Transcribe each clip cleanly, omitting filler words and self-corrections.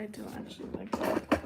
I do actually like that.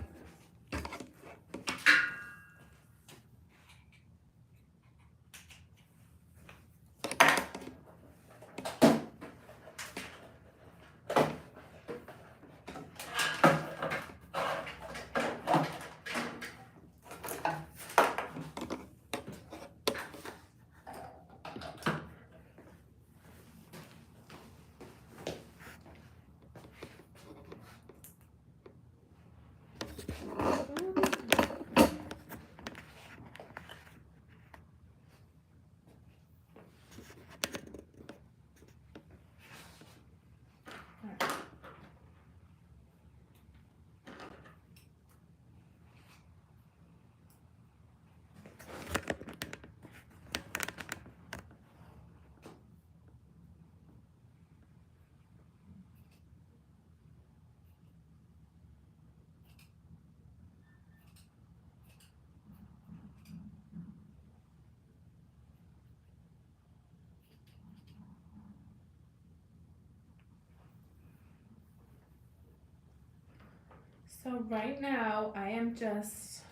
So right now I am just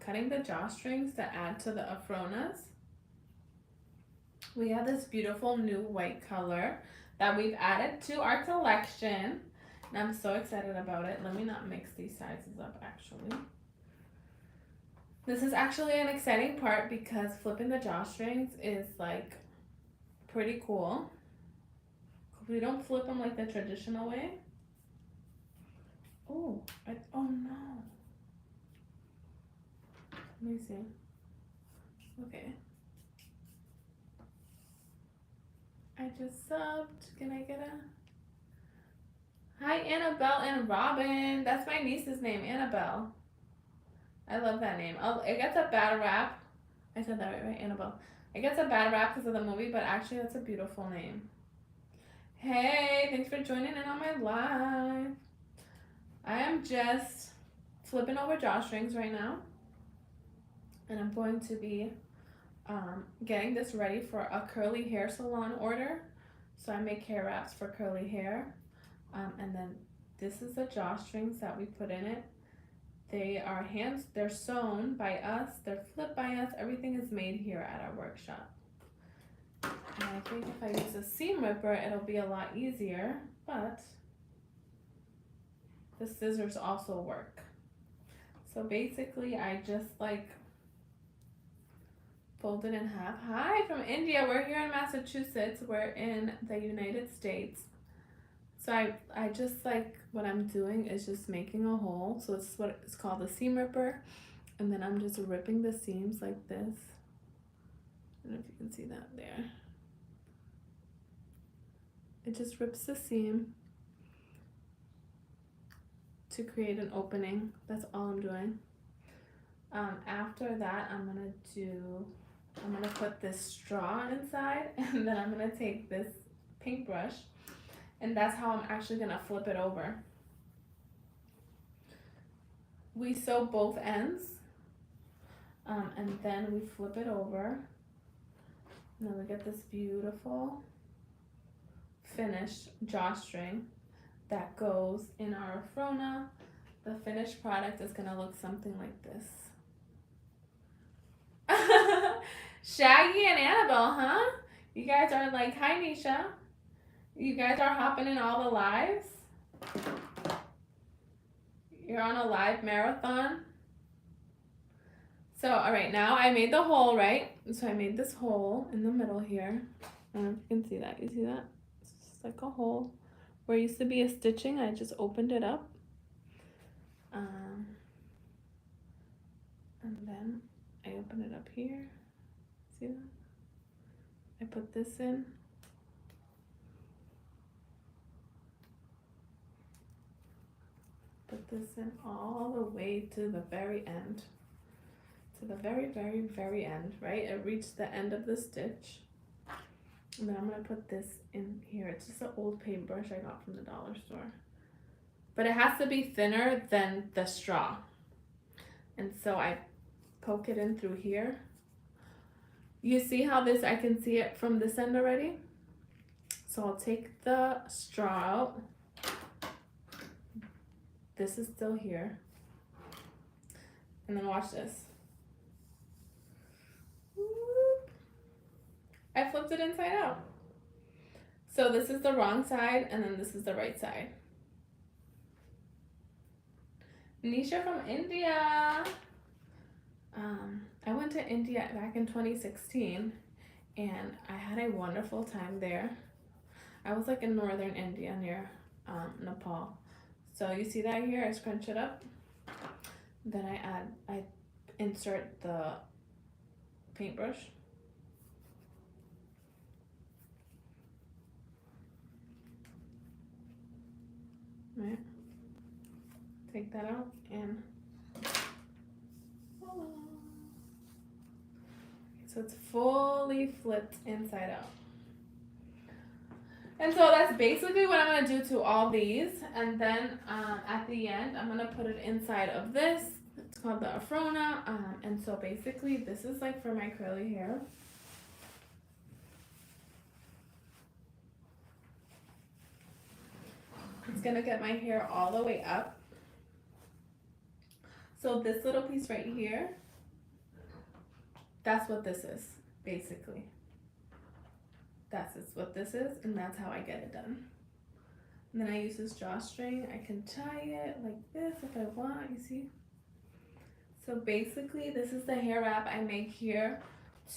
cutting the drawstrings to add to the Afronas. We have this beautiful new white color that we've added to our collection. And I'm so excited about it. Let me not mix these sizes up actually. This is actually an exciting part because flipping the drawstrings is like pretty cool. We don't flip them like the traditional way. Oh, oh no. Let me see. Okay. I just subbed. Can I get a... Hi, Annabelle and Robin. That's my niece's name, Annabelle. I love that name. It gets a bad rap. I said that right, Annabelle. It gets a bad rap because of the movie, but actually that's a beautiful name. Hey, thanks for joining in on my live. I am just flipping over drawstrings right now. And I'm going to be getting this ready for a curly hair salon order. So I make hair wraps for curly hair. And then this is the drawstrings that we put in it. They are they're sewn by us, they're flipped by us. Everything is made here at our workshop. And I think if I use a seam ripper, it'll be a lot easier, but the scissors also work. So basically I just like fold it in half. Hi from India, we're here in Massachusetts, we're in the United States. So I just like, what I'm doing is just making a hole. So it's what it's called a seam ripper. And then I'm just ripping the seams like this. I don't know if you can see that there. It just rips the seam to create an opening. That's all I'm doing. After that, I'm gonna put this straw inside, and then I'm gonna take this paintbrush, and that's how I'm actually gonna flip it over. We sew both ends, and then we flip it over, and then we get this beautiful finished drawstring that goes in our Afrona. The finished product is gonna look something like this. Shaggy and Annabelle, huh? You guys are like, hi Nisha. You guys are hopping in all the lives. You're on a live marathon. So, all right, now I made the hole, right? So I made this hole in the middle here. I don't know if you can see that. You see that? It's just like a hole. Where it used to be a stitching, I just opened it up. And then I open it up here. See that? I put this in. Put this in all the way to the very end. To the very, very, very end, right? It reached the end of the stitch. And then I'm gonna put this in here. It's just an old paintbrush I got from the dollar store. But it has to be thinner than the straw. And so I poke it in through here. You see how this, I can see it from this end already? So I'll take the straw out. This is still here. And then watch this. Whoop. I flipped it inside out. So this is the wrong side, and then this is the right side. Nisha from India. I went to India back in 2016, and I had a wonderful time there. I was like in northern India near Nepal. So you see that here? I scrunch it up. Then I insert the paintbrush. Right. Take that out and voila. So it's fully flipped inside out. And so that's basically what I'm going to do to all these. And then at the end, I'm going to put it inside of this. It's called the Afrona. And so basically this is like for my curly hair. It's going to get my hair all the way up. So this little piece right here, that's what this is, basically. That's what this is, and that's how I get it done. And then I use this drawstring. I can tie it like this if I want, you see? So basically, this is the hair wrap I make here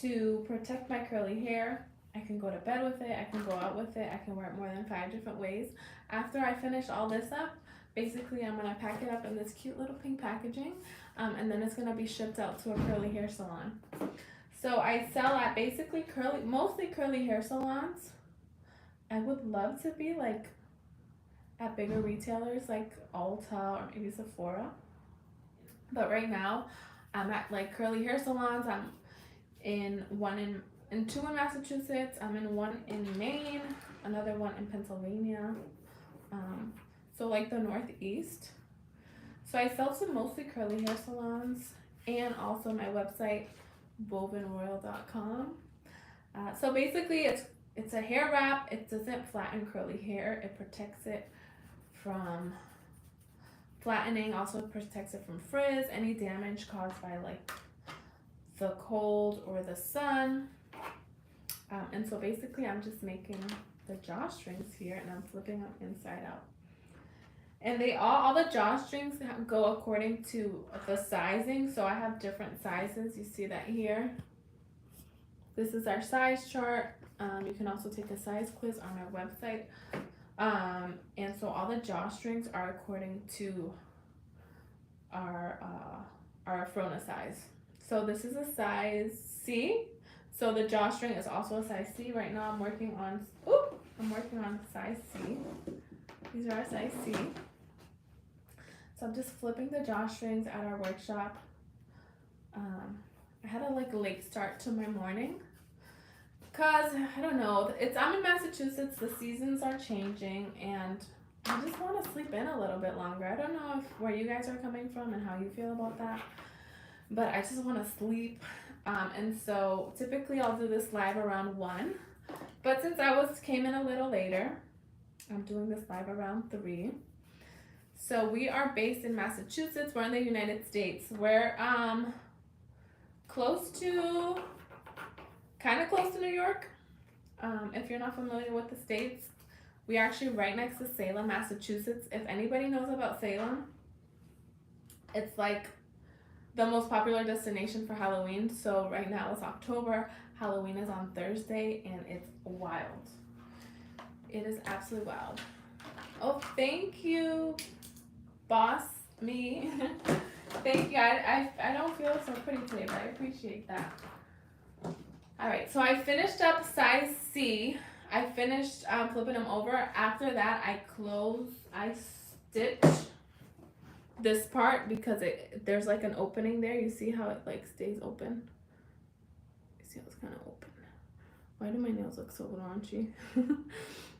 to protect my curly hair. I can go to bed with it, I can go out with it, I can wear it more than 5 different ways. After I finish all this up, basically I'm gonna pack it up in this cute little pink packaging, and then it's gonna be shipped out to a curly hair salon. So I sell at basically mostly curly hair salons. I would love to be like at bigger retailers like Ulta or maybe Sephora. But right now I'm at like curly hair salons. I'm in two in Massachusetts. I'm in one in Maine, another one in Pennsylvania. So like the Northeast. So I sell to mostly curly hair salons and also my website wovenroyal.com. So basically it's a hair wrap. It doesn't flatten curly hair. It protects it from flattening, also protects it from frizz, any damage caused by like the cold or the sun. And so basically I'm just making the drawstrings here and I'm flipping them inside out. And all the drawstrings go according to the sizing. So I have different sizes. You see that here. This is our size chart. You can also take a size quiz on our website. And so all the drawstrings are according to our Afrona size. So this is a size C. So the drawstring is also a size C. Right now I'm working on size C. These are our size C. So I'm just flipping the drawstrings at our workshop. I had a late start to my morning because I don't know. I'm in Massachusetts. The seasons are changing, and I just want to sleep in a little bit longer. I don't know where you guys are coming from and how you feel about that, but I just want to sleep. And so typically I'll do this live around 1, but since came in a little later, I'm doing this live around 3. So we are based in Massachusetts. We're in the United States. We're kind of close to New York. If you're not familiar with the states, we're actually right next to Salem, Massachusetts. If anybody knows about Salem, it's like the most popular destination for Halloween. So right now it's October. Halloween is on Thursday, and it's wild. It is absolutely wild. Oh, thank you, boss me. Thank you. I don't feel so pretty today, but I appreciate that. All right, so I finished up size C. I finished flipping them over. After that, I stitch this part because there's like an opening there. You see how it like stays open? You see how it's kind of open? Why do my nails look so raunchy?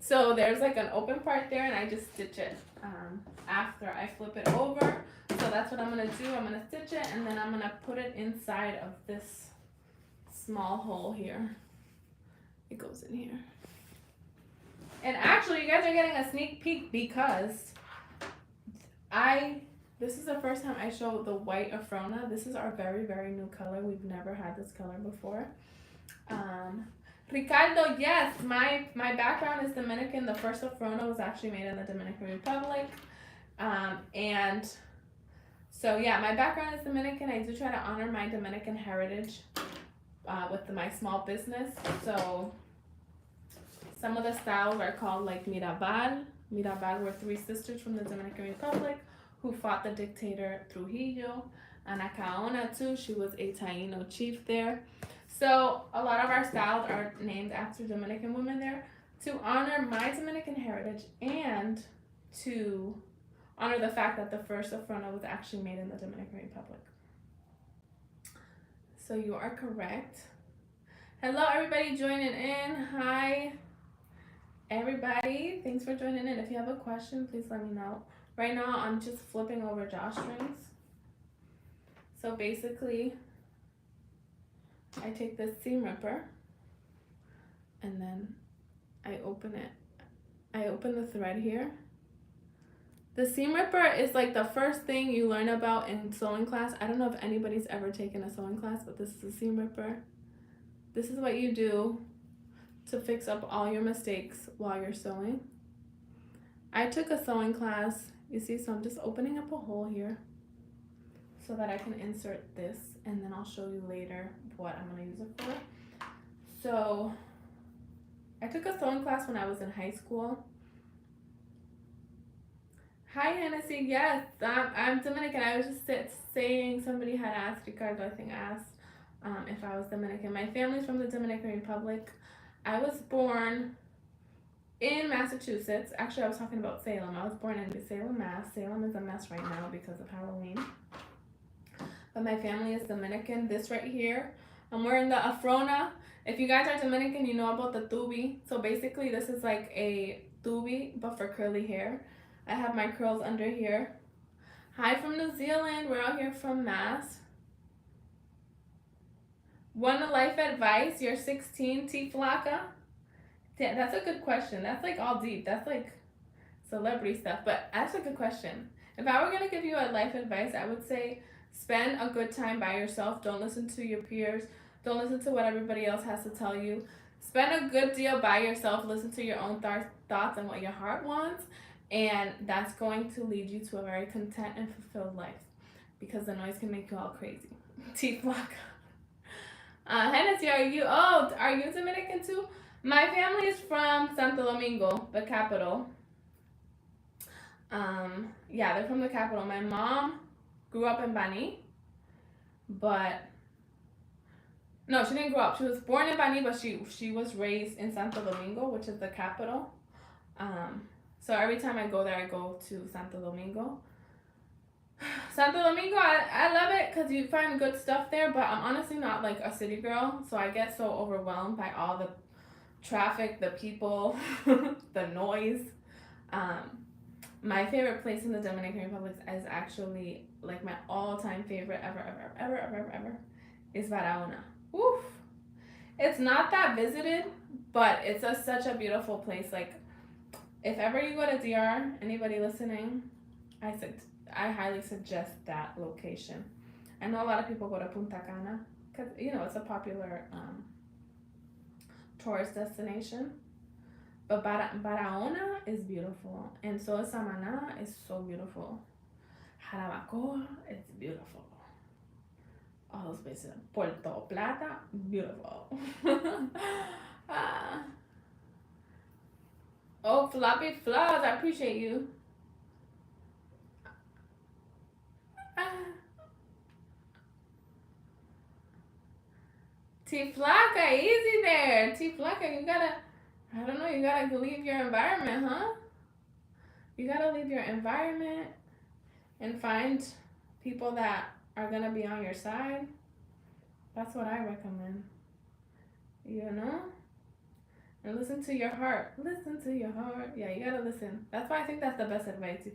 So there's like an open part there, and I just stitch it after I flip it over. So that's what I'm gonna do. I'm gonna stitch it, and then I'm gonna put it inside of this small hole here. It goes in here. And actually, you guys are getting a sneak peek because this is the first time I show the white Afrona. This is our very, very new color. We've never had this color before. Ricardo, yes, my background is Dominican. The first Afrona was actually made in the Dominican Republic. And so yeah, my background is Dominican. I do try to honor my Dominican heritage with my small business. So some of the styles are called like Mirabal. Mirabal were three sisters from the Dominican Republic who fought the dictator Trujillo. Anacaona too, she was a Taino chief there. So a lot of our styles are named after Dominican women there to honor my Dominican heritage and to honor the fact that the first Afrona was actually made in the Dominican Republic. So you are correct. Hello everybody joining in. Hi everybody. Thanks for joining in. If you have a question, please let me know. Right now I'm just flipping over drawstrings. So basically I take this seam ripper and then I open it. I open the thread here. The seam ripper is like the first thing you learn about in sewing class. I don't know if anybody's ever taken a sewing class, but this is a seam ripper. This is what you do to fix up all your mistakes while you're sewing. I took a sewing class, you see, so I'm just opening up a hole here so that I can insert this, and then I'll show you later what I'm going to use it for. So I took a sewing class when I was in high school. Hi Hennessy, yes, I'm Dominican. I was just saying, somebody had asked, Ricardo I think asked if I was Dominican. My family's from the Dominican Republic. I was born in Massachusetts. Actually, I was talking about Salem. I was born in Salem, Mass. Salem is a mess right now because of Halloween. But my family is Dominican. This right here, I'm wearing the Afrona. If you guys are Dominican, you know about the tubi. So basically, this is like a tubi, but for curly hair. I have my curls under here. Hi from New Zealand. We're out here from Mass. One life advice. You're 16, T Flaca. That's a good question. That's like all deep. That's like celebrity stuff. But that's a good question. If I were gonna give you a life advice, I would say spend a good time by yourself. Don't listen to your peers. Don't listen to what everybody else has to tell you. Spend a good deal by yourself. Listen to your own thoughts and what your heart wants. And that's going to lead you to a very content and fulfilled life because the noise can make you all crazy. T Flock. Hennessy, are you Dominican too? My family is from Santo Domingo, the capital. Yeah, they're from the capital. My mom grew up in Bani, but no, she didn't grow up. She was born in Bani, but she was raised in Santo Domingo, which is the capital. So every time I go there, I go to Santo Domingo. Santo Domingo, I love it because you find good stuff there, but I'm honestly not like a city girl, so I get so overwhelmed by all the traffic, the people, the noise. My favorite place in the Dominican Republic is actually like my all-time favorite ever is Barahona. Woof! It's not that visited, but it's such a beautiful place. Like, if ever you go to DR, anybody listening, I highly suggest that location. I know a lot of people go to Punta Cana because it's a popular tourist destination. But Barahona is beautiful, and so is Samaná is so beautiful. Jarabacoa is beautiful. All those places. Puerto Plata, beautiful. Oh, floppy flaws, I appreciate you. T Flaca, easy there. T Flaca, you gotta leave your environment, huh? You gotta leave your environment and find people that are gonna be on your side. That's what I recommend. And listen to your heart. Listen to your heart. Yeah, you gotta listen. That's why I think that's the best advice you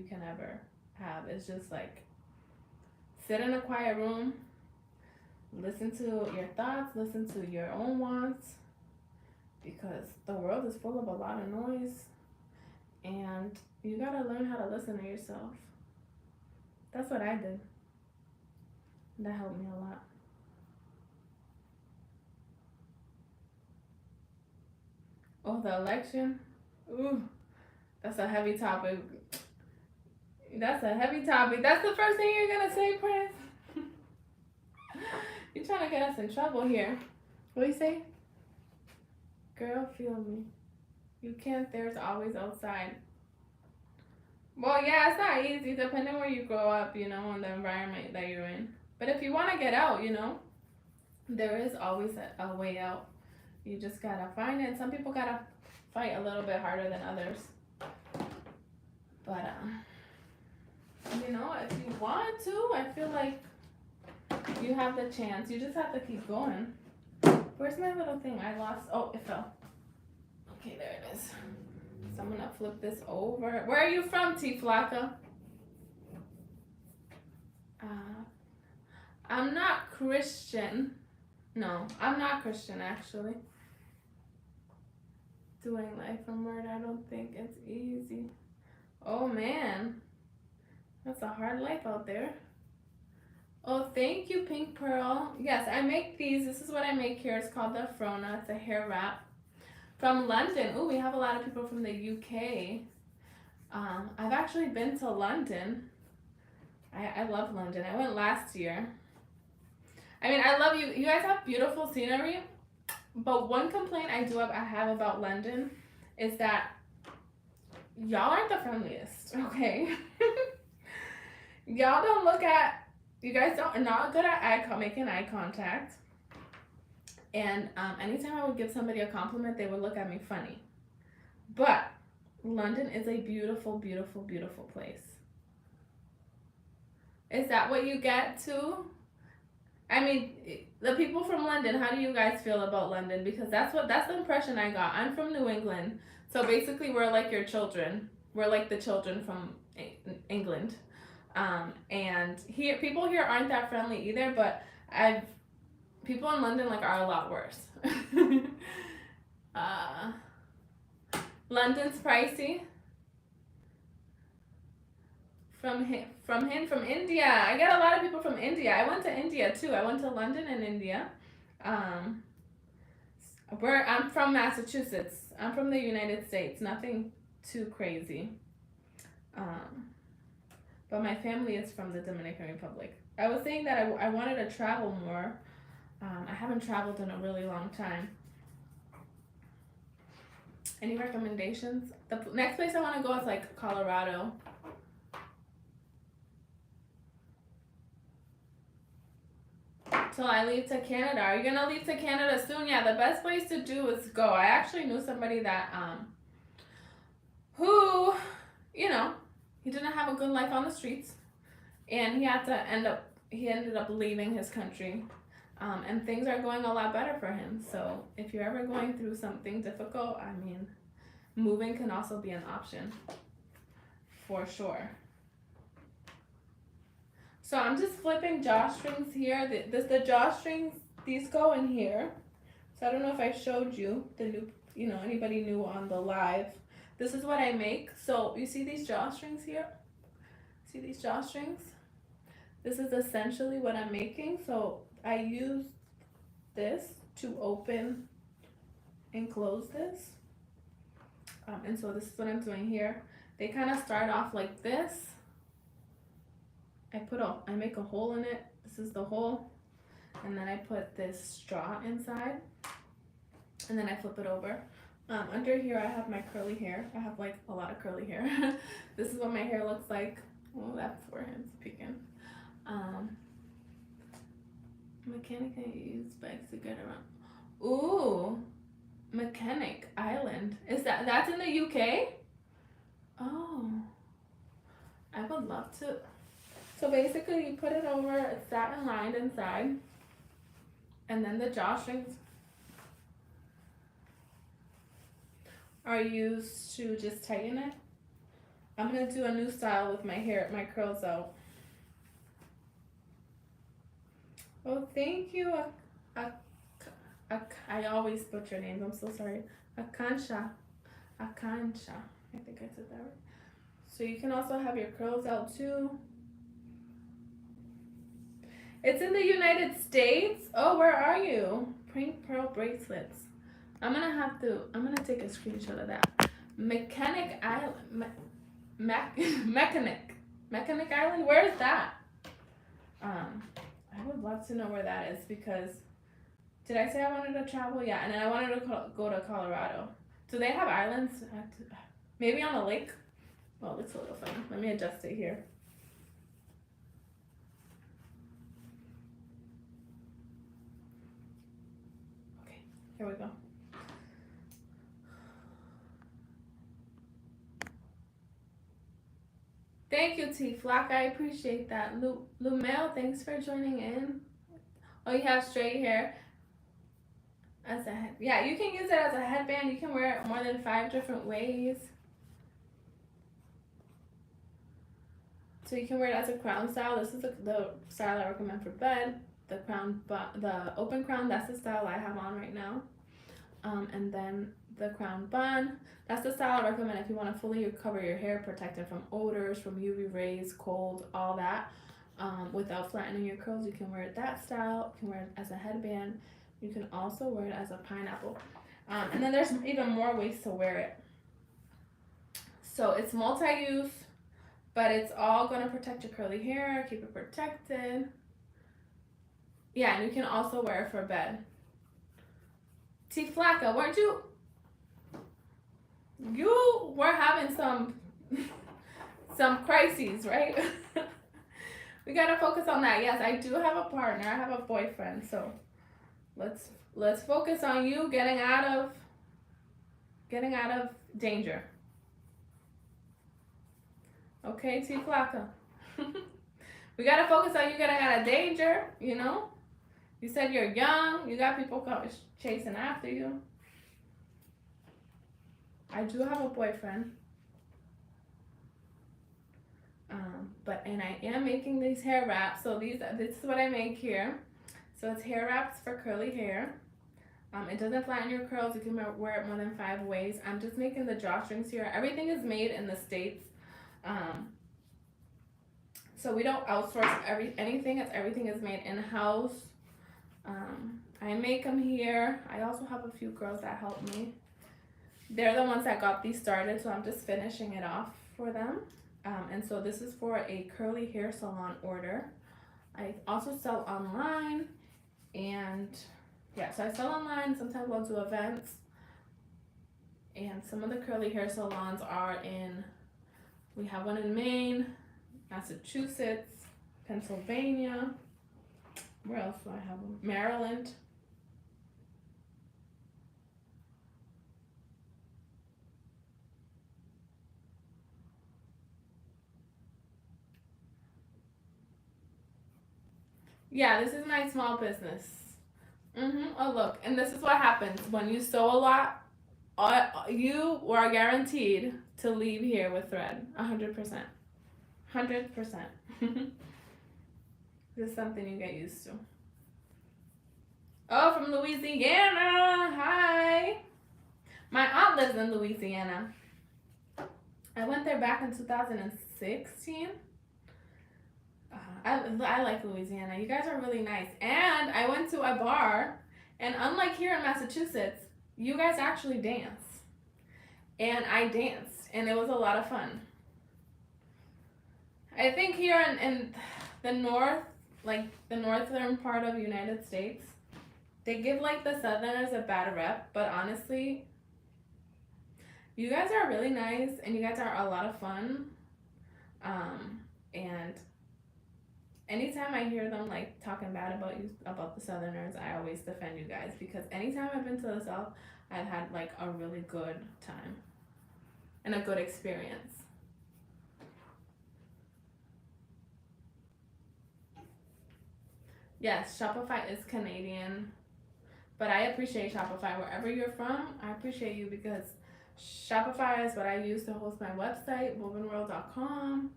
can ever have. It's just like sit in a quiet room, listen to your thoughts, listen to your own wants, because the world is full of a lot of noise, and you gotta learn how to listen to yourself. That's what I did. That helped me a lot. Oh, the election. Ooh, that's a heavy topic. That's a heavy topic. That's the first thing you're gonna say, Prince? You're trying to get us in trouble here. What do you say? Girl, feel me. You can't, there's always outside. Well, yeah, it's not easy depending where you grow up, you know, and the environment that you're in. But if you want to get out, you know, there is always a way out. You just gotta find it. Some people gotta fight a little bit harder than others. But, you know, if you want to, I feel like you have the chance. You just have to keep going. Where's my little thing? I lost. Oh, it fell. Okay, there it is. So I'm gonna flip this over. Where are you from, T Flocka? I'm not Christian. No, I'm not Christian actually. Doing life from word, I don't think it's easy. Oh man, that's a hard life out there. Oh, thank you, Pink Pearl. Yes, I make these. This is what I make here. It's called the Frona. It's a hair wrap. From London. Oh, we have a lot of people from the UK. I've actually been to London. I love London. I went last year. I mean, I love you. You guys have beautiful scenery. But one complaint I have about London is that y'all aren't the friendliest, okay? Y'all don't look at, you guys are not good at making eye contact. And anytime I would give somebody a compliment, they would look at me funny. But London is a beautiful, beautiful, beautiful place. Is that what you get too? I mean, the people from London, how do you guys feel about London? Because that's the impression I got. I'm from New England. So basically we're like your children. We're like the children from England. And here, people here aren't that friendly either, but people in London like are a lot worse. London's pricey. From India. I got a lot of people from India. I went to India too. I went to London and India. I'm from Massachusetts. I'm from the United States. Nothing too crazy. But my family is from the Dominican Republic. I was saying that I wanted to travel more. I haven't traveled in a really long time. Any recommendations? The next place I want to go is like Colorado. Till I leave to Canada. Are you gonna leave to Canada soon? Yeah, the best place to do is go. I actually knew somebody that who, you know, he didn't have a good life on the streets, and he ended up leaving his country, and things are going a lot better for him. So if you're ever going through something difficult, I mean, moving can also be an option, for sure. So I'm just flipping drawstrings here. The drawstrings, these go in here. So I don't know if I showed you the new, you know, anybody new on the live. This is what I make. So you see these drawstrings here? See these drawstrings? This is essentially what I'm making. So I use this to open and close this. And so this is what I'm doing here. They kind of start off like this. I make a hole in it. This is the hole. And then I put this straw inside. And then I flip it over. Under here I have my curly hair. I have like a lot of curly hair. This is what my hair looks like. Oh, that forehead's peeking. Mechanic I use bikes to get around. Ooh, Mechanic Island. That's in the UK? Oh, I would love to. So basically you put it over, it's satin lined inside, and then the drawstrings are used to just tighten it. I'm gonna do a new style with my hair, my curls out. Oh, thank you, I always butcher names. I'm so sorry. Akansha. Akansha. I think I said that right. So you can also have your curls out too. It's in the United States. Oh, where are you? Pink pearl bracelets. I'm gonna take a screenshot of that. Mechanic Island. Mechanic Island. Where is that? I would love to know where that is because did I say I wanted to travel? Yeah, and then I wanted to go to Colorado. Do they have islands? Maybe on a lake? Oh, it looks a little funny. Let me adjust it here. Okay, here we go. Thank you, T Flock. I appreciate that. Lumel, thanks for joining in. Oh, you have straight hair as a head. Yeah, you can use it as a headband. You can wear it more than 5 different ways. So you can wear it as a crown style. This is the style I recommend for bed. The crown, the open crown, that's the style I have on right now. And then the crown bun, that's the style I recommend if you want to fully cover your hair, protect it from odors, from UV rays, cold, all that. Without flattening your curls, you can wear it that style. You can wear it as a headband. You can also wear it as a pineapple. And then there's even more ways to wear it. So it's multi-use, but it's all going to protect your curly hair, keep it protected. Yeah, and you can also wear it for bed. T Flacca, weren't you? You were having some crises, right? We gotta focus on that. Yes, I do have a partner. I have a boyfriend. So let's focus on you getting out of danger. Okay, T Flacca. We gotta focus on you getting out of danger. You know. You said you're young. You got people chasing after you. I do have a boyfriend. And I am making these hair wraps. So this is what I make here. So it's hair wraps for curly hair. It doesn't flatten your curls. You can wear it more than 5 ways. I'm just making the drawstrings here. Everything is made in the States. So we don't outsource anything. Everything is made in-house. I make them here. I also have a few girls that help me. They're the ones that got these started, so I'm just finishing it off for them. And so this is for a curly hair salon order. I also sell online, and yeah, so I sell online. Sometimes I'll do events. And some of the curly hair salons are we have one in Maine, Massachusetts, Pennsylvania. Where else do I have them? Maryland. Yeah, this is my small business. Oh, look, and this is what happens when you sew a lot. You are guaranteed to leave here with thread, 100%. 100%. This is something you get used to. Oh, from Louisiana. Hi. My aunt lives in Louisiana. I went there back in 2016. I like Louisiana. You guys are really nice. And I went to a bar, and unlike here in Massachusetts, you guys actually dance. And I danced, and it was a lot of fun. I think here in the north, like the northern part of the United States, they give like the Southerners a bad rep, but honestly, you guys are really nice, and you guys are a lot of fun. And anytime I hear them like talking bad about the Southerners, I always defend you guys, because anytime I've been to the South, I've had like a really good time and a good experience. Yes, Shopify is Canadian, but I appreciate Shopify wherever you're from. I appreciate you because Shopify is what I use to host my website, wovenworld.com.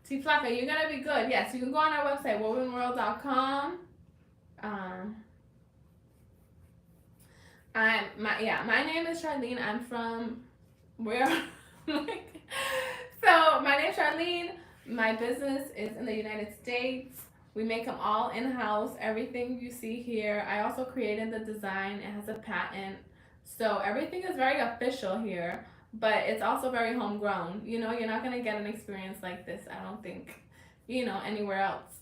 T Flaca, you're gonna be good. Yes, you can go on our website, wovenworld.com. My name is Charlene. I'm from where? So my name's Charlene. My business is in the United States. We make them all in-house. Everything you see here, I also created the design. It has a patent. So everything is very official here, but it's also very homegrown. You know, you're not gonna get an experience like this, I don't think, anywhere else.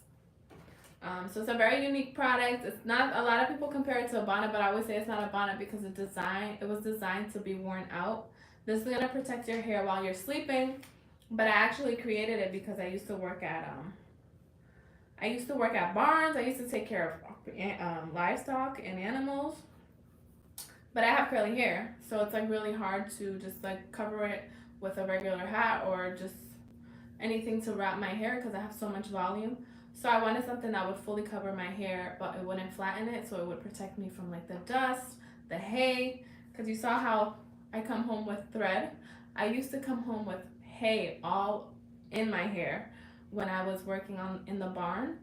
So it's a very unique product. It's not, a lot of people compare it to a bonnet, but I always say it's not a bonnet because it was designed to be worn out. This is gonna protect your hair while you're sleeping, but I actually created it because I used to work at barns. I used to take care of livestock and animals, but I have curly hair, so it's like really hard to just like cover it with a regular hat or just anything to wrap my hair because I have so much volume. So I wanted something that would fully cover my hair, but it wouldn't flatten it, so it would protect me from like the dust, the hay, because you saw how I come home with thread. I used to come home with hay all in my hair when I was working in the barn,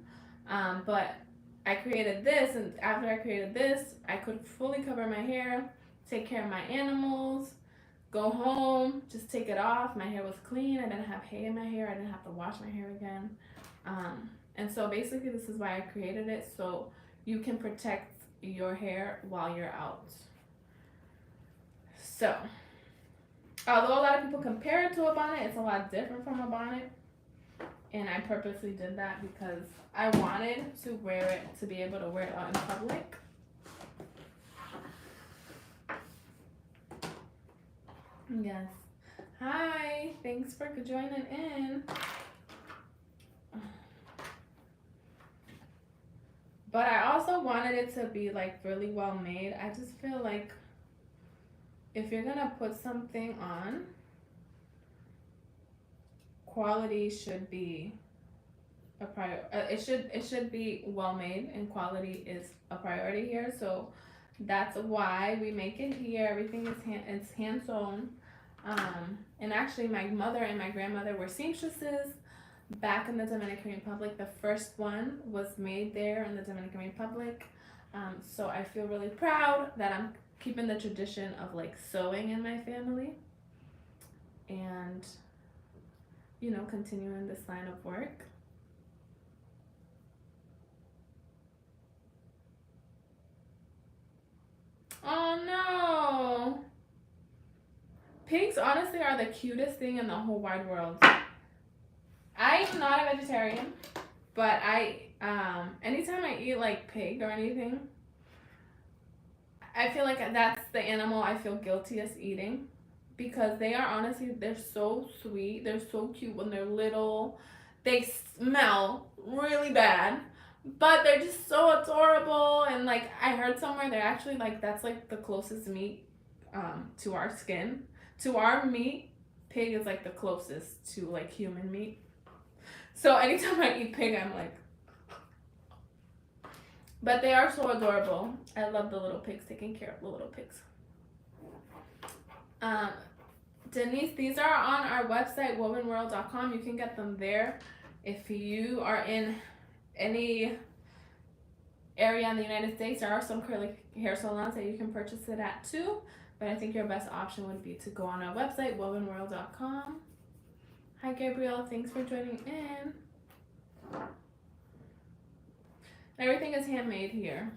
but I created this, and after I created this, I could fully cover my hair, take care of my animals, go home, just take it off. My hair was clean. I didn't have hay in my hair. I didn't have to wash my hair again. And so basically this is why I created it, so you can protect your hair while you're out. So, although a lot of people compare it to a bonnet, it's a lot different from a bonnet. And I purposely did that because I wanted to wear it, to be able to wear it out in public. Yes. Hi, thanks for joining in. But I also wanted it to be like really well made. I just feel like if you're gonna put something on, quality should be a it should be well made, and quality is a priority here. So that's why we make it here. Everything is hand sewn. And actually my mother and my grandmother were seamstresses back in the Dominican Republic. The first one was made there in the Dominican Republic. So I feel really proud that I'm keeping the tradition of like sewing in my family and, continuing this line of work. Oh no! Pigs honestly are the cutest thing in the whole wide world. I am not a vegetarian, but anytime I eat like pig or anything, I feel like that's the animal I feel guiltiest eating, because they're so sweet. They're so cute when they're little. They smell really bad, but they're just so adorable. And like I heard somewhere they're actually like, that's like the closest meat to our skin. To our meat, pig is like the closest to like human meat. So anytime I eat pig, I'm like, but they are so adorable. I love the little pigs, taking care of the little pigs. Denise, these are on our website, wovenworld.com. You can get them there. If you are in any area in the United States, there are some curly hair salons that you can purchase it at too. But I think your best option would be to go on our website, wovenworld.com. Hi, Gabrielle. Thanks for joining in. Everything is handmade here.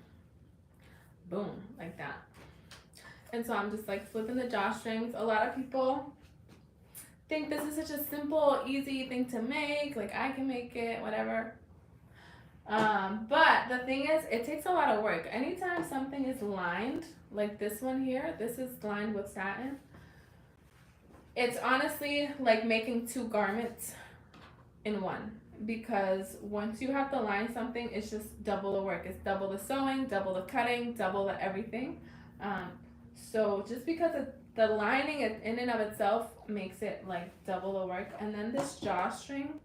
Boom, like that. And so I'm just like flipping the drawstrings. A lot of people think this is such a simple, easy thing to make. Like I can make it, whatever. But the thing is, it takes a lot of work. Anytime something is lined, like this one here, this is lined with satin. It's honestly like making two garments in one, because once you have to line something, it's just double the work. It's double the sewing, double the cutting, double the everything. So just because the lining in and of itself makes it like double the work. And then this drawstring,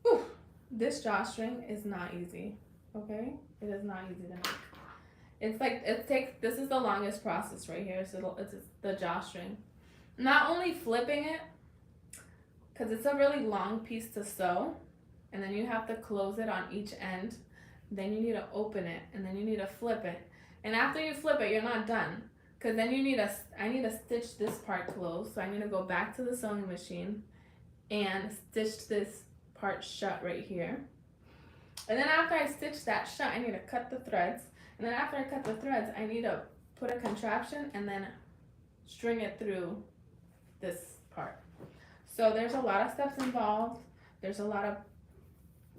whew, this drawstring is not easy. Okay, it is not easy to make. It's like this is the longest process right here. So it's the drawstring. Not only flipping it, because it's a really long piece to sew, and then you have to close it on each end. Then you need to open it, and then you need to flip it. And after you flip it, you're not done, because then I need to stitch this part closed. So I need to go back to the sewing machine and stitch this part shut right here. And then after I stitch that shut, I need to cut the threads. And then after I cut the threads, I need to put a contraption and then string it through this part. So there's a lot of steps involved. There's a lot of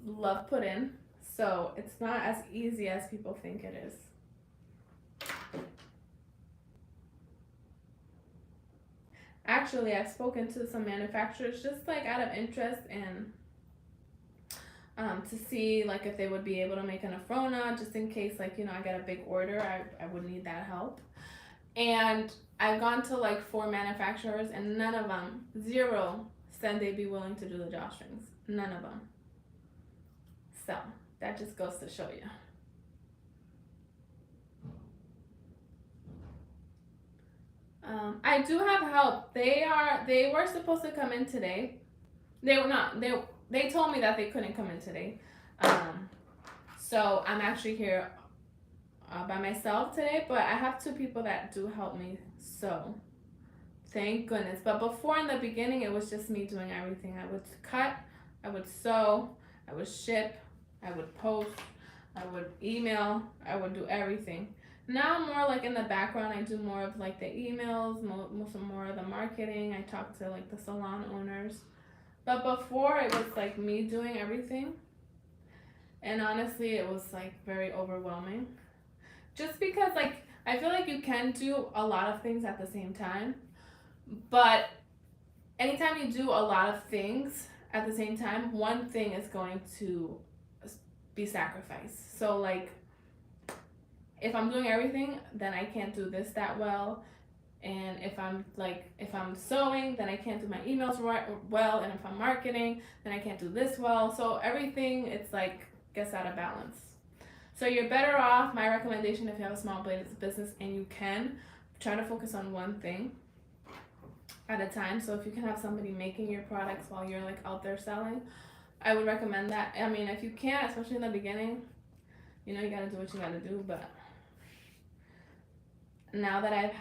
love put in. So it's not as easy as people think it is. Actually, I've spoken to some manufacturers just like out of interest and to see like if they would be able to make an Afrona, just in case, like, you know, I get a big order, I would need that help. And I've gone to like 4 manufacturers, and none of them, 0, said they'd be willing to do the drawstrings. None of them. So that just goes to show you. I do have help. They were supposed to come in today. They were not. They told me that they couldn't come in today. So I'm actually here by myself today, but I have 2 people that do help me. So thank goodness. But before, in the beginning, it was just me doing everything. I would cut, I would sew, I would ship, I would post, I would email, I would do everything. Now I'm more like in the background. I do more of like the emails, more of the marketing. I talk to like the salon owners. But before, it was like me doing everything. And honestly, it was like very overwhelming. Just because like I feel like you can do a lot of things at the same time. But anytime you do a lot of things at the same time, one thing is going to be sacrificed. So like if I'm doing everything, then I can't do this that well. And if I'm sewing, then I can't do my emails well. And if I'm marketing, then I can't do this well. So everything, it's like gets out of balance. So you're better off, my recommendation, if you have a small business and you can, try to focus on one thing at a time. So if you can have somebody making your products while you're like out there selling, I would recommend that. I mean, if you can't, especially in the beginning, you know, you gotta do what you gotta do. But now that I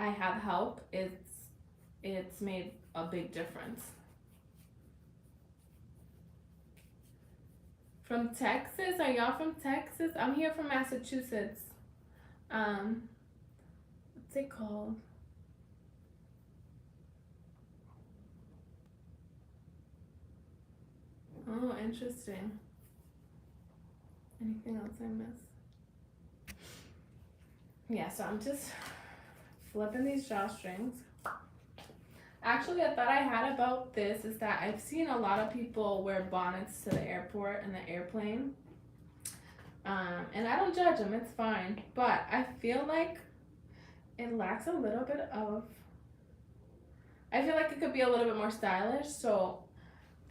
have help, it's made a big difference. From Texas? Are y'all from Texas? I'm here from Massachusetts. What's it called? Oh, interesting. Anything else I missed? Yeah, so I'm just flipping these drawstrings. Actually, a thought I had about this is that I've seen a lot of people wear bonnets to the airport and the airplane. And I don't judge them, it's fine. But I feel like it lacks a little bit of, I feel like it could be a little bit more stylish. So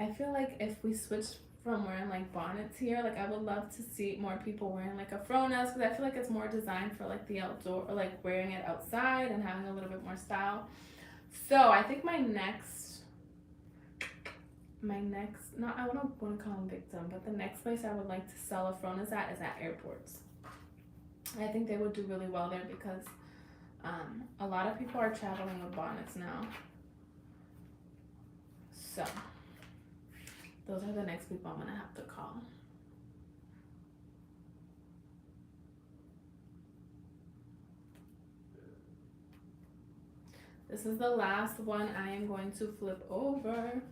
I feel like if we switch from wearing like bonnets here, like I would love to see more people wearing like Afronas, because I feel like it's more designed for like the outdoor, or like wearing it outside and having a little bit more style. So I think my next, not, I don't want to call them victim, but the next place I would like to sell Afronas at is at airports. I think they would do really well there because a lot of people are traveling with bonnets now. So those are the next people I'm gonna have to call. This is the last one I am going to flip over.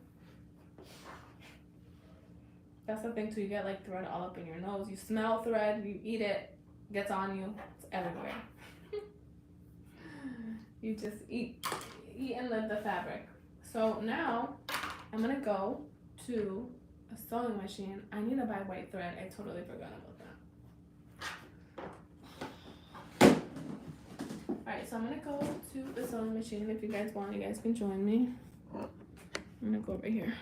That's the thing too, you get like thread all up in your nose. You smell thread, you eat it, gets on you, it's everywhere. You just eat and live the fabric. So now I'm gonna go to a sewing machine. I need to buy white thread. I totally forgot about that. Alright, so I'm gonna go to the sewing machine. If you guys want, you guys can join me. I'm gonna go over here.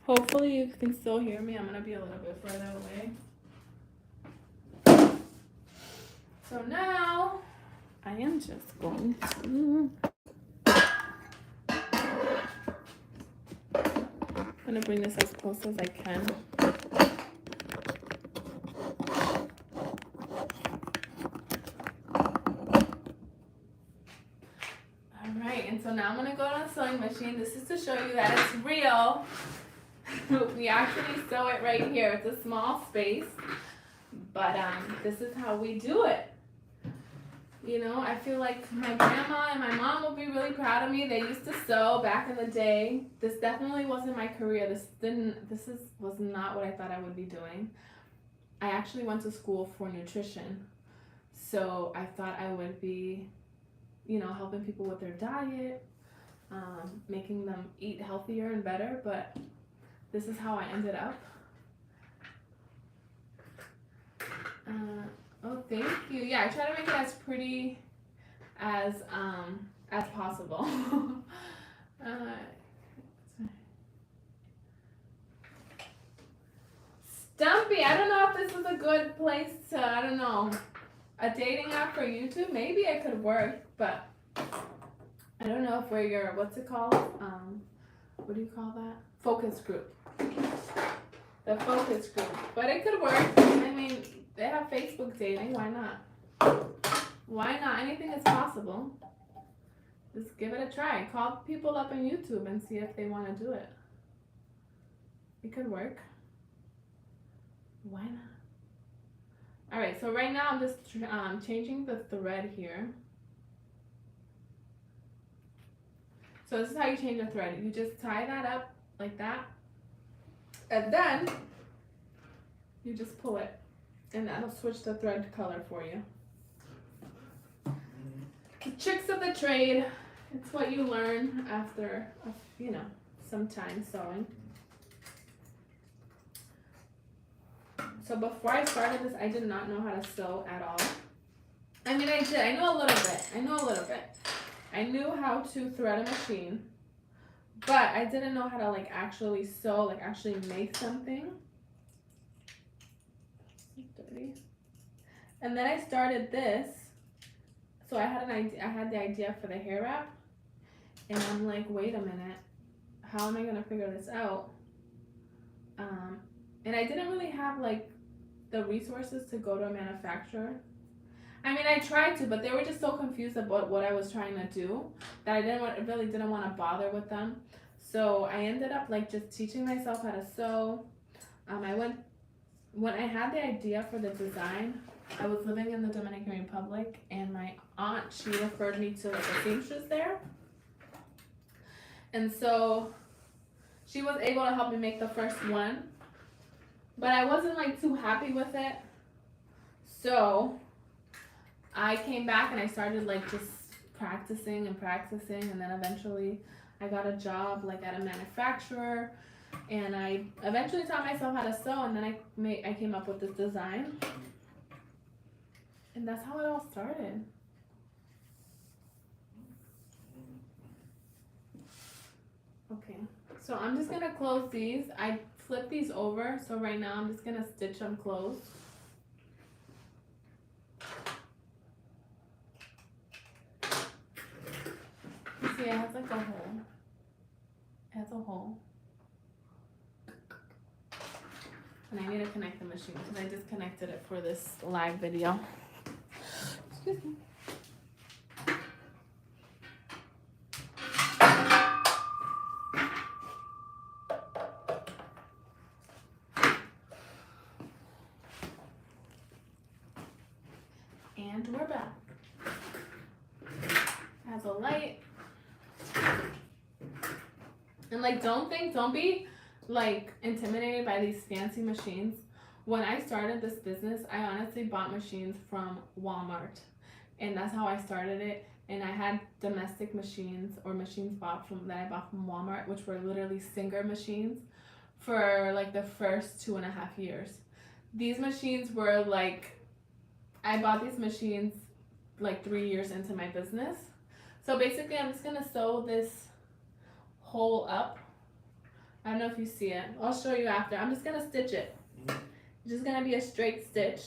Hopefully you can still hear me. I'm gonna be a little bit further away. So now I am just going to, I'm gonna bring this as close as I can. Alright, and so now I'm gonna go to the sewing machine. This is to show you that it's real. We actually sew it right here. It's a small space, but this is how we do it. You know, I feel like my grandma and my mom will be really proud of me. They used to sew back in the day. This definitely wasn't my career. Was not what I thought I would be doing. I actually went to school for nutrition. So I thought I would be, you know, helping people with their diet, making them eat healthier and better, but this is how I ended up. Oh, thank you. Yeah, I try to make it as pretty as possible. Stumpy, I don't know if this is a good place to, I don't know, a dating app for YouTube. Maybe it could work, but I don't know if we're your, what's it called? What do you call that? Focus group. The focus group. But it could work. I mean, they have Facebook dating. Why not? Why not? Anything is possible. Just give it a try. Call people up on YouTube and see if they want to do it. It could work. Why not? Alright, so right now I'm just changing the thread here. So this is how you change a thread. You just tie that up like that. And then you just pull it. And that'll switch the thread color for you. The tricks of the trade. It's what you learn after, you know, some time sewing. So before I started this, I did not know how to sew at all. I mean, I did. I know a little bit. I knew how to thread a machine, but I didn't know how to like actually sew, like actually make something. Dirty. And then I started this. So I had an idea. I had the idea for the hair wrap, and I'm like, wait a minute, how am I gonna figure this out? And I didn't really have like the resources to go to a manufacturer. I mean, I tried to, but they were just so confused about what I was trying to do that I really didn't want to bother with them. So I ended up like just teaching myself how to sew. When I had the idea for the design, I was living in the Dominican Republic, and my aunt, she referred me to like a seamstress there. And so she was able to help me make the first one, but I wasn't like too happy with it. So I came back and I started like just practicing, and then eventually I got a job like at a manufacturer, and I eventually taught myself how to sew, and then I came up with this design, and that's how it all started. Okay, so I'm just gonna close these. I flip these over, so right now I'm just gonna stitch them closed. See, it has like a hole. It has a hole. And I need to connect the machine because I disconnected it for this live video. Excuse me. And we're back. It has a light. And like, don't be like intimidated by these fancy machines. When I started this business, I honestly bought machines from Walmart, and that's how I started it. And I had domestic machines, or machines that I bought from Walmart, which were literally Singer machines, for like the first 2.5 years. These machines were like, I bought these machines like 3 years into my business. So basically I'm just gonna sew this hole up. I don't know if you see it. I'll show you after. I'm just gonna stitch it. It's just gonna be a straight stitch.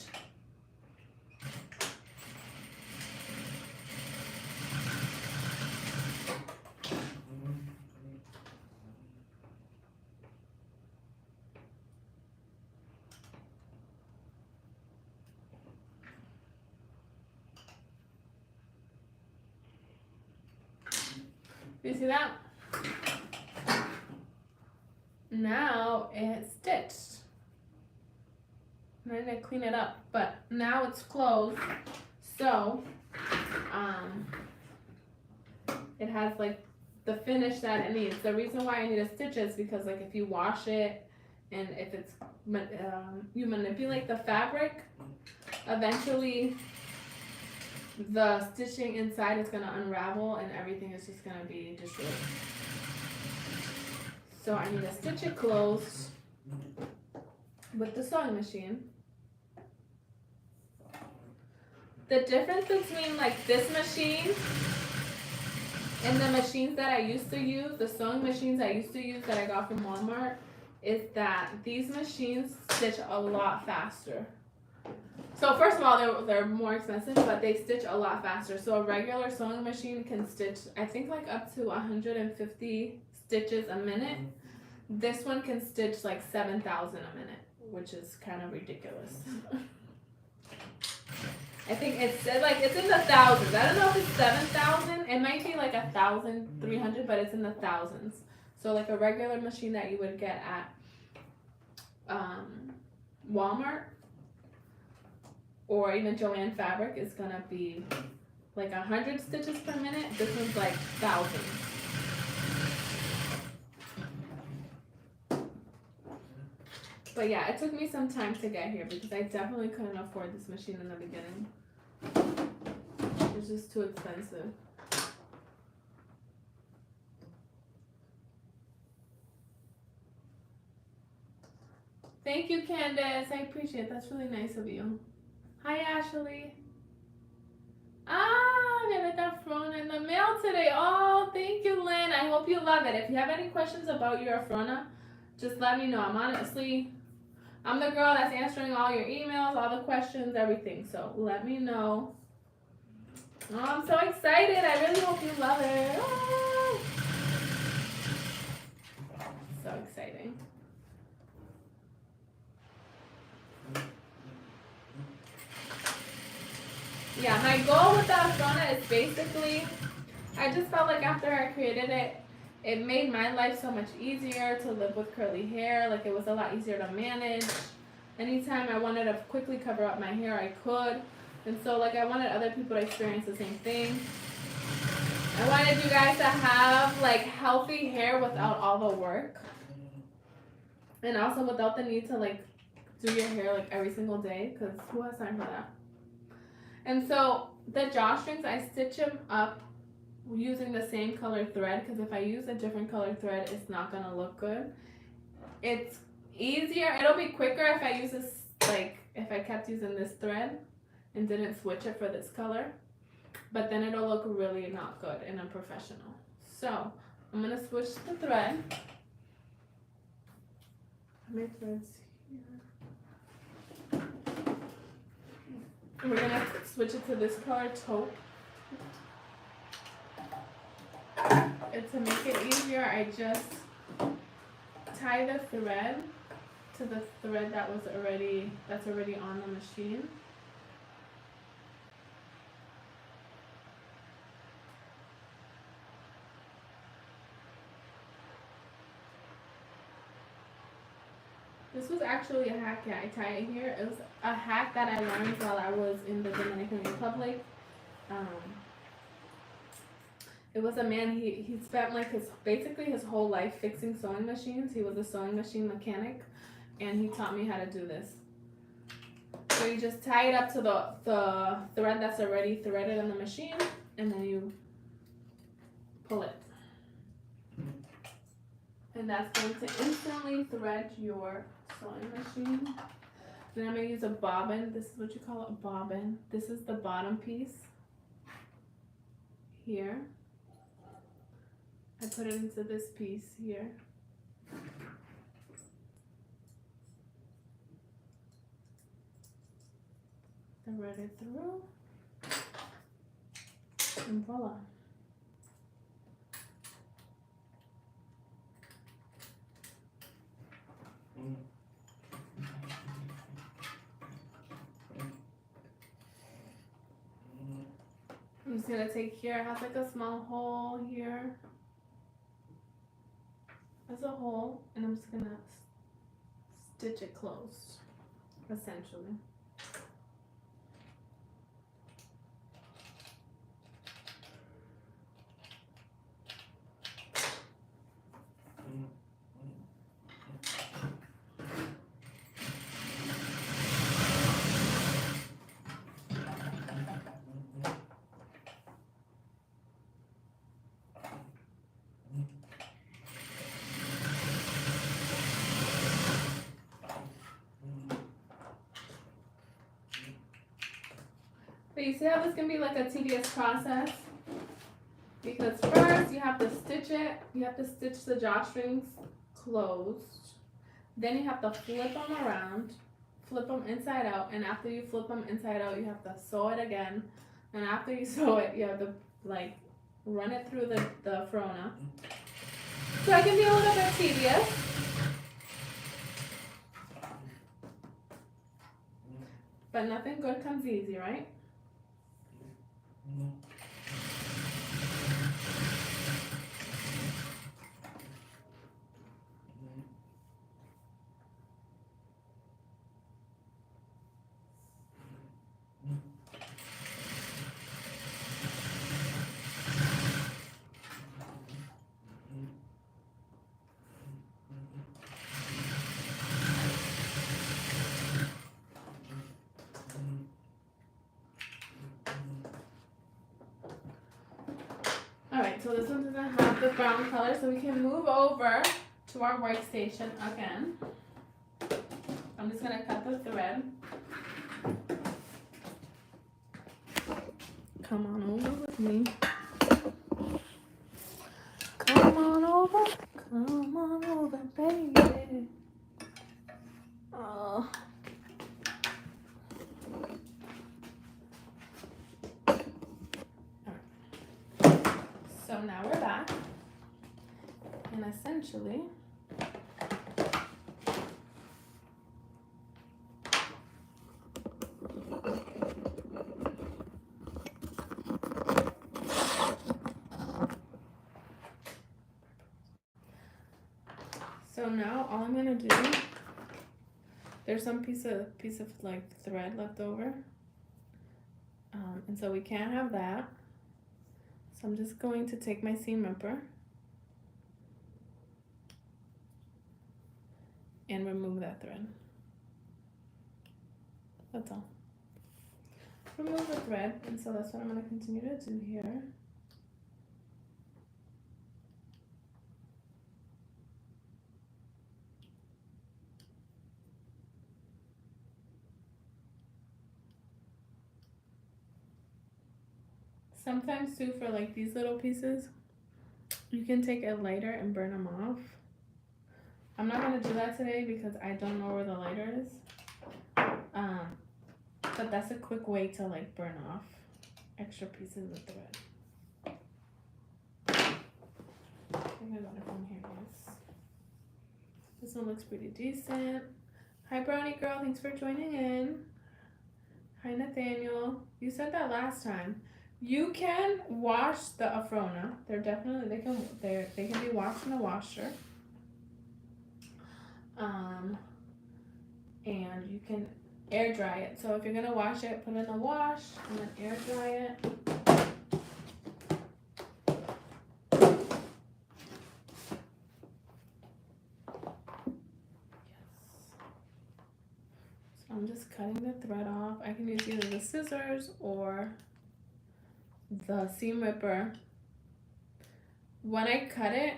You see that? Now it's stitched. I'm gonna clean it up, but now it's closed, so it has like the finish that it needs. The reason why I need a stitch is because like if you wash it and if it's you manipulate the fabric, eventually the stitching inside is gonna unravel and everything is just gonna be destroyed. So I need to stitch it closed with the sewing machine. The difference between like this machine and the machines that I used to use, the sewing machines I used to use that I got from Walmart, is that these machines stitch a lot faster. So first of all, they're more expensive, but they stitch a lot faster. So a regular sewing machine can stitch, I think like up to 150 stitches a minute. This one can stitch like 7,000 a minute, which is kind of ridiculous. I think it's like it's in the thousands. I don't know if it's 7,000. It might be like 1,300, but it's in the thousands. So like a regular machine that you would get at Walmart or even Joann Fabric is gonna be like 100 stitches per minute. This one's like thousands. But yeah, it took me some time to get here because I definitely couldn't afford this machine in the beginning. It was just too expensive. Thank you, Candace. I appreciate it. That's really nice of you. Hi, Ashley. I'm gonna get Frona in the mail today. Oh, thank you, Lynn. I hope you love it. If you have any questions about your Frona, just let me know. I'm the girl that's answering all your emails, all the questions, everything. So let me know. Oh, I'm so excited. I really hope you love it. Oh. So exciting. Yeah, my goal with the Frona is basically, I just felt like after I created it, it made my life so much easier to live with curly hair. Like it was a lot easier to manage. Anytime I wanted to quickly cover up my hair, I could. And so like I wanted other people to experience the same thing. I wanted you guys to have like healthy hair without all the work. And also without the need to like do your hair like every single day, because who has time for that? And so the drawstrings, I stitch them up using the same color thread, because if I use a different color thread, it's not gonna look good. It's easier, it'll be quicker if I use this, like if I kept using this thread and didn't switch it for this color, but then it'll look really not good and unprofessional. So I'm gonna switch the thread. My threads here. And we're gonna switch it to this color taupe. And to make it easier, I just tie the thread to the thread that's already on the machine. This was actually a hack. Yeah, I tie it here. It was a hack that I learned while I was in the Dominican Republic. It was a man, he spent like basically his whole life fixing sewing machines. He was a sewing machine mechanic, and he taught me how to do this. So you just tie it up to the thread that's already threaded on the machine, and then you pull it. And that's going to instantly thread your sewing machine. Then I'm going to use a bobbin. This is what you call a bobbin. This is the bottom piece here. I put it into this piece here. Thread it through. And voila. I'm just gonna take here, it has like a small hole here. as a whole, and I'm just gonna stitch it closed, essentially. But you see how this can be like a tedious process? Because first you have to stitch it, you have to stitch the drawstrings closed. Then you have to flip them around, flip them inside out, and after you flip them inside out, you have to sew it again. And after you sew it, you have to like run it through the frona. So it can be a little bit tedious. But nothing good comes easy, right? Alright, so this one doesn't have the brown color, so we can move over to our workstation again. I'm just gonna cut the thread. Come on over with me. Come on over, baby. Oh. So now we're back, and essentially, so now all I'm gonna do, there's some piece of like thread left over, and so we can't have that. So I'm just going to take my seam ripper and remove that thread. That's all. Remove the thread, and so that's what I'm going to continue to do here. Sometimes too, for like these little pieces, you can take a lighter and burn them off. I'm not gonna do that today because I don't know where the lighter is. But that's a quick way to like burn off extra pieces of thread. I think I got it from here, yes. This one looks pretty decent. Hi Brownie Girl, thanks for joining in. Hi Nathaniel. You said that last time. You can wash the Afrona. They're definitely they can be washed in a washer. And you can air dry it. So if you're gonna wash it, put it in the wash and then air dry it. So I'm just cutting the thread off. I can use either the scissors or the seam ripper. When I cut it,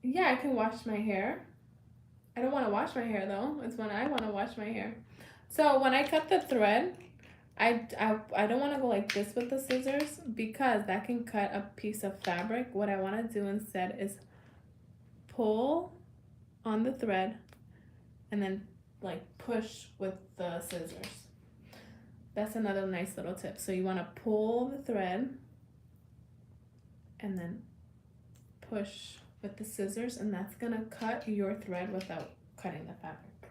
yeah, I can wash my hair. I don't want to wash my hair though. It's when I want to wash my hair. So when I cut the thread, I don't want to go like this with the scissors because that can cut a piece of fabric. What I want to do instead is pull on the thread and then like push with the scissors. That's another nice little tip. So you want to pull the thread and then push with the scissors, and that's gonna cut your thread without cutting the fabric.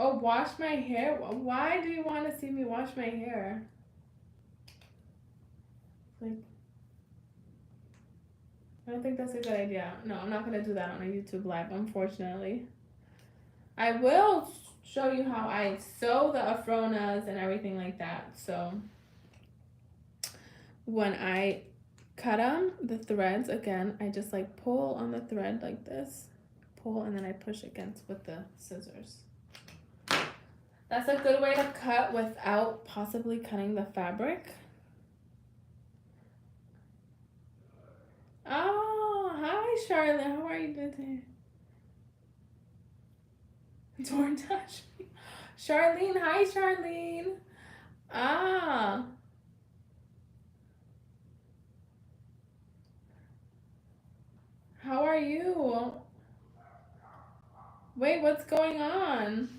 Oh, wash my hair? Why do you want to see me wash my hair? Like, I don't think that's a good idea. No, I'm not going to do that on a YouTube live, unfortunately. I will show you how I sew the Afronas and everything like that. So when I cut them, the threads, again, I just like pull on the thread like this. Pull and then I push against with the scissors. That's a good way to cut without possibly cutting the fabric. Oh, hi Charlotte. How are you today? DoorDash. Charlene, hi Charlene. Ah. How are you? Wait, what's going on?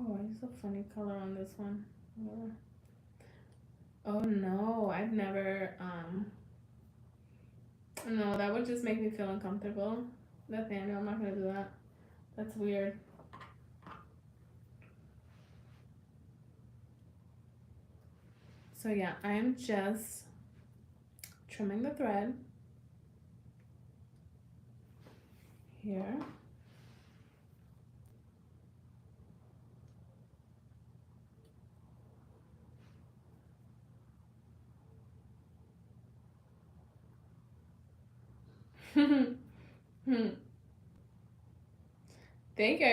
Oh, I use a funny color on this one. Oh no, I've never, no, that would just make me feel uncomfortable. Nathaniel, I'm not gonna do that. That's weird. So yeah, I'm just trimming the thread here. Thank you. I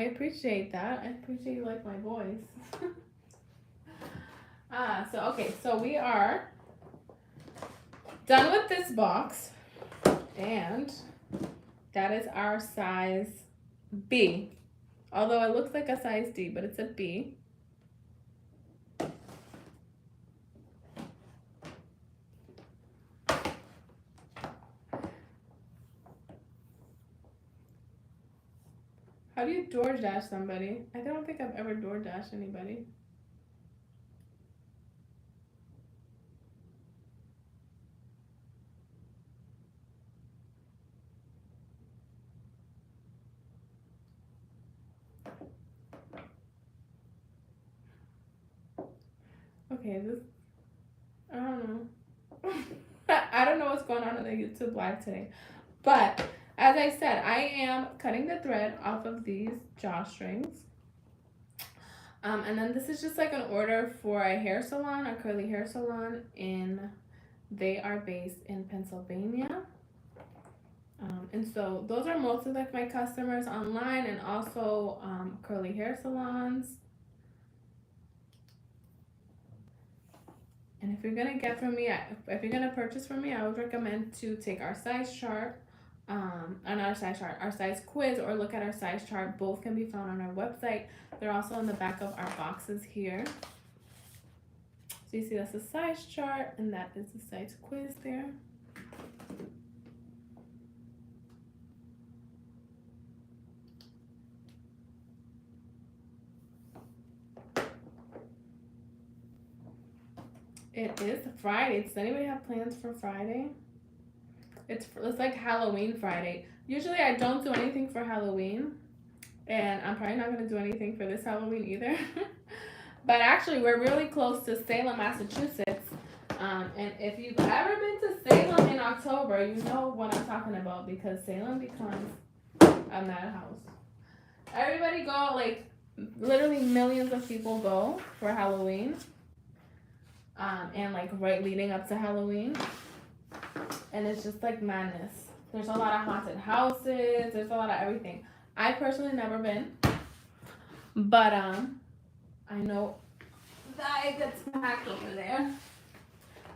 appreciate that. I appreciate you like my voice. So okay, so we are done with this box, and that is our size B. Although it looks like a size D, but it's a B. How do you DoorDash somebody? I don't think I've ever DoorDashed anybody. Okay, this, I don't know. I don't know what's going on in the YouTube live today. But as I said, I am cutting the thread off of these drawstrings. And then this is just like an order for a hair salon, a curly hair salon they are based in Pennsylvania. And so those are mostly like my customers online, and also curly hair salons. And if you're gonna get from me, if you're gonna purchase from me, I would recommend to take our size chart, not our size chart, our size quiz, or look at our size chart. Both can be found on our website. They're also on the back of our boxes here. So you see that's the size chart, and that is the size quiz there. It is Friday. Does anybody have plans for Friday? It's like Halloween Friday. Usually I don't do anything for Halloween, and I'm probably not gonna do anything for this Halloween either. But actually, we're really close to Salem, Massachusetts. And if you've ever been to Salem in October, you know what I'm talking about, because Salem becomes a madhouse. Everybody go, like literally millions of people go for Halloween. And like right leading up to Halloween. And it's just like madness. There's a lot of haunted houses, there's a lot of everything. I personally never been. But I know that it gets packed over there.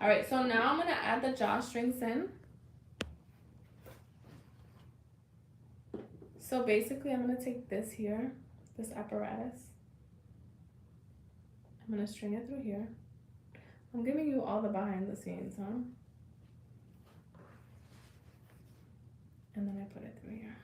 Alright, so now I'm gonna add the drawstrings in. So basically I'm gonna take this here, this apparatus. I'm gonna string it through here. I'm giving you all the behind the scenes, huh? And then I put it through here.